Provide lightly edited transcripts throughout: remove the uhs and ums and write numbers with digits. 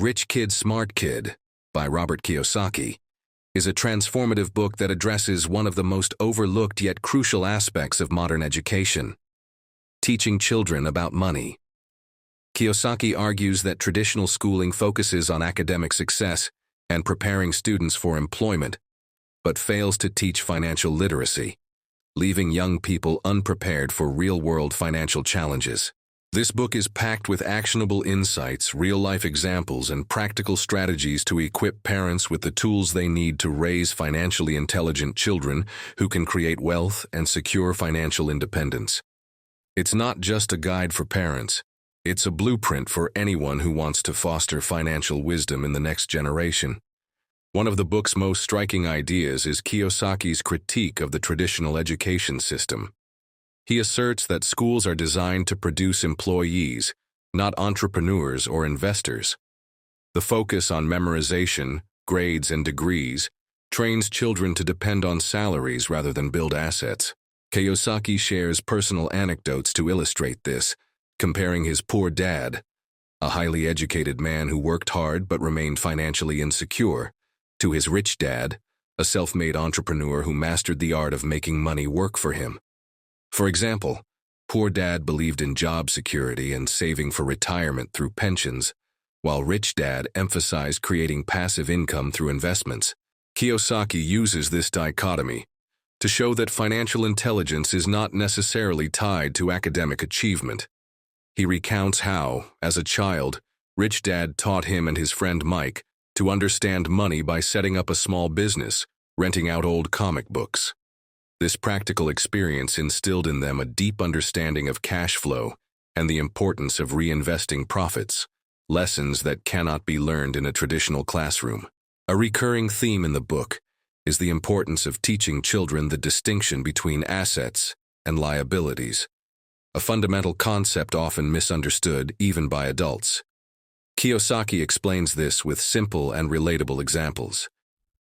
Rich Kid, Smart Kid by Robert Kiyosaki is a transformative book that addresses one of the most overlooked yet crucial aspects of modern education: teaching children about money. Kiyosaki argues that traditional schooling focuses on academic success and preparing students for employment, but fails to teach financial literacy, leaving young people unprepared for real-world financial challenges. This book is packed with actionable insights, real-life examples, and practical strategies to equip parents with the tools they need to raise financially intelligent children who can create wealth and secure financial independence. It's not just a guide for parents. It's a blueprint for anyone who wants to foster financial wisdom in the next generation. One of the book's most striking ideas is Kiyosaki's critique of the traditional education system. He asserts that schools are designed to produce employees, not entrepreneurs or investors. The focus on memorization, grades, and degrees trains children to depend on salaries rather than build assets. Kiyosaki shares personal anecdotes to illustrate this, comparing his poor dad, a highly educated man who worked hard but remained financially insecure, to his rich dad, a self-made entrepreneur who mastered the art of making money work for him. For example, poor dad believed in job security and saving for retirement through pensions, while rich dad emphasized creating passive income through investments. Kiyosaki uses this dichotomy to show that financial intelligence is not necessarily tied to academic achievement. He recounts how, as a child, rich dad taught him and his friend Mike to understand money by setting up a small business, renting out old comic books. This practical experience instilled in them a deep understanding of cash flow and the importance of reinvesting profits, lessons that cannot be learned in a traditional classroom. A recurring theme in the book is the importance of teaching children the distinction between assets and liabilities, a fundamental concept often misunderstood even by adults. Kiyosaki explains this with simple and relatable examples.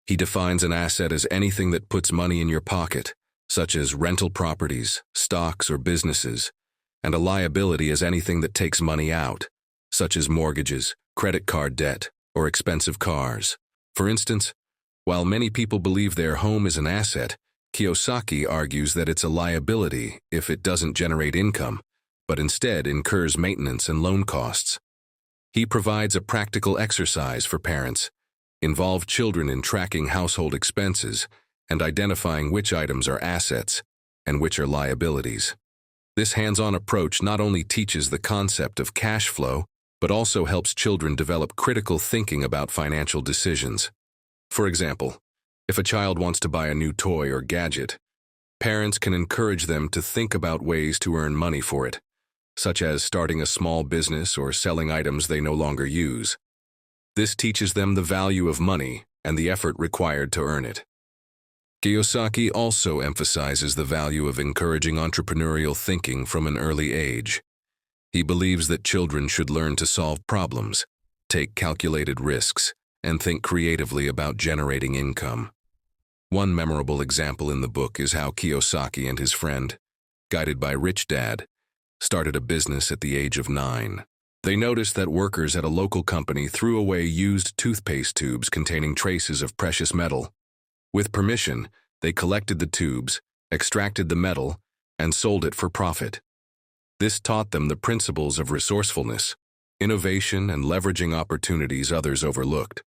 He defines an asset as anything that puts money in your pocket, such as rental properties, stocks, or businesses, and a liability as anything that takes money out, such as mortgages, credit card debt, or expensive cars. For instance, while many people believe their home is an asset, Kiyosaki argues that it's a liability if it doesn't generate income, but instead incurs maintenance and loan costs. He provides a practical exercise for parents: involve children in tracking household expenses and identifying which items are assets and which are liabilities. This hands-on approach not only teaches the concept of cash flow, but also helps children develop critical thinking about financial decisions. For example, if a child wants to buy a new toy or gadget, parents can encourage them to think about ways to earn money for it, such as starting a small business or selling items they no longer use. This teaches them the value of money and the effort required to earn it. Kiyosaki also emphasizes the value of encouraging entrepreneurial thinking from an early age. He believes that children should learn to solve problems, take calculated risks, and think creatively about generating income. One memorable example in the book is how Kiyosaki and his friend, guided by Rich Dad, started a business at the age of 9. They noticed that workers at a local company threw away used toothpaste tubes containing traces of precious metal. With permission, they collected the tubes, extracted the metal, and sold it for profit. This taught them the principles of resourcefulness, innovation, and leveraging opportunities others overlooked.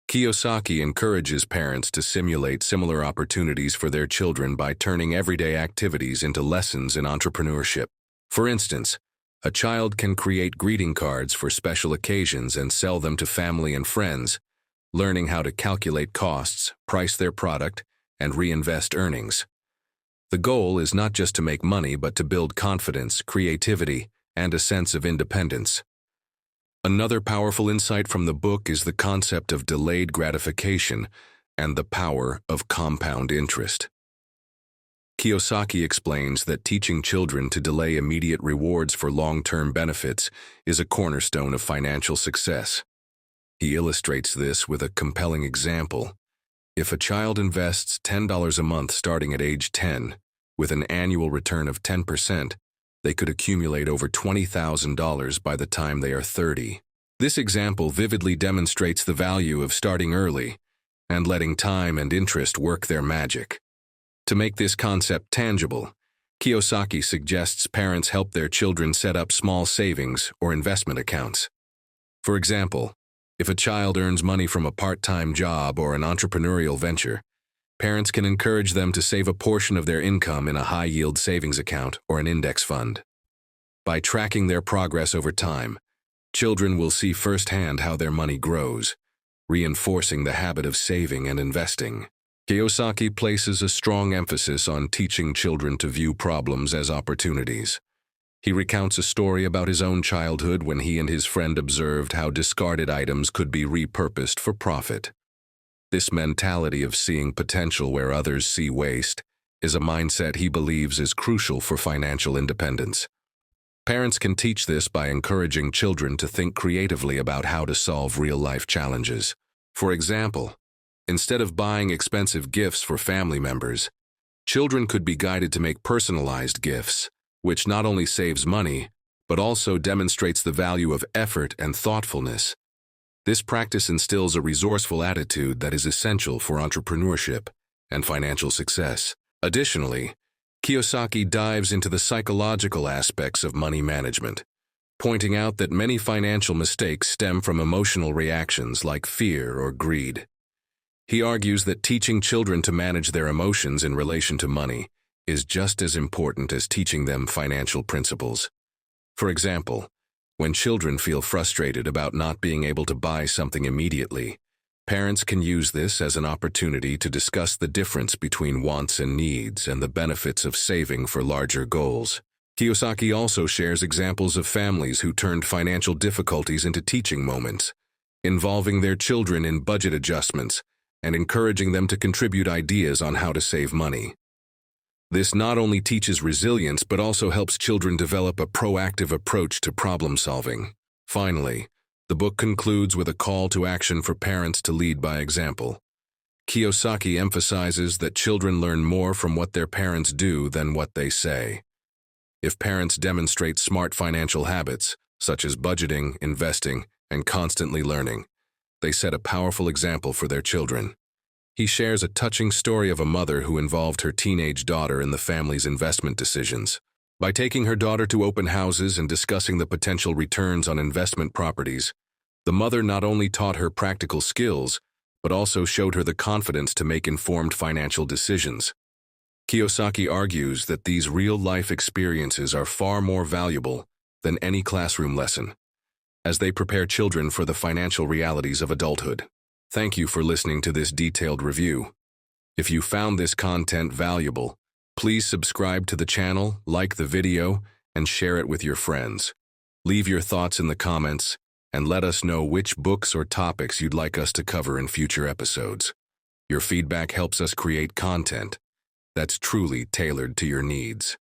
Kiyosaki encourages parents to simulate similar opportunities for their children by turning everyday activities into lessons in entrepreneurship. For instance, a child can create greeting cards for special occasions and sell them to family and friends, learning how to calculate costs, price their product, and reinvest earnings. The goal is not just to make money, but to build confidence, creativity, and a sense of independence. Another powerful insight from the book is the concept of delayed gratification and the power of compound interest. Kiyosaki explains that teaching children to delay immediate rewards for long-term benefits is a cornerstone of financial success. He illustrates this with a compelling example. If a child invests $10 a month starting at age 10, with an annual return of 10%, they could accumulate over $20,000 by the time they are 30. This example vividly demonstrates the value of starting early and letting time and interest work their magic. To make this concept tangible, Kiyosaki suggests parents help their children set up small savings or investment accounts. For example, if a child earns money from a part-time job or an entrepreneurial venture, parents can encourage them to save a portion of their income in a high-yield savings account or an index fund. By tracking their progress over time, children will see firsthand how their money grows, reinforcing the habit of saving and investing. Kiyosaki places a strong emphasis on teaching children to view problems as opportunities. He recounts a story about his own childhood when he and his friend observed how discarded items could be repurposed for profit. This mentality of seeing potential where others see waste is a mindset he believes is crucial for financial independence. Parents can teach this by encouraging children to think creatively about how to solve real-life challenges. For example, instead of buying expensive gifts for family members, children could be guided to make personalized gifts, which not only saves money, but also demonstrates the value of effort and thoughtfulness. This practice instills a resourceful attitude that is essential for entrepreneurship and financial success. Additionally, Kiyosaki dives into the psychological aspects of money management, pointing out that many financial mistakes stem from emotional reactions like fear or greed. He argues that teaching children to manage their emotions in relation to money is just as important as teaching them financial principles. For example, when children feel frustrated about not being able to buy something immediately, parents can use this as an opportunity to discuss the difference between wants and needs and the benefits of saving for larger goals. Kiyosaki also shares examples of families who turned financial difficulties into teaching moments, involving their children in budget adjustments and encouraging them to contribute ideas on how to save money. This not only teaches resilience but also helps children develop a proactive approach to problem solving. Finally, the book concludes with a call to action for parents to lead by example. Kiyosaki emphasizes that children learn more from what their parents do than what they say. If parents demonstrate smart financial habits, such as budgeting, investing, and constantly learning, they set a powerful example for their children. He shares a touching story of a mother who involved her teenage daughter in the family's investment decisions. By taking her daughter to open houses and discussing the potential returns on investment properties, the mother not only taught her practical skills, but also showed her the confidence to make informed financial decisions. Kiyosaki argues that these real-life experiences are far more valuable than any classroom lesson, as they prepare children for the financial realities of adulthood. Thank you for listening to this detailed review. If you found this content valuable, please subscribe to the channel, like the video, and share it with your friends. Leave your thoughts in the comments, and let us know which books or topics you'd like us to cover in future episodes. Your feedback helps us create content that's truly tailored to your needs.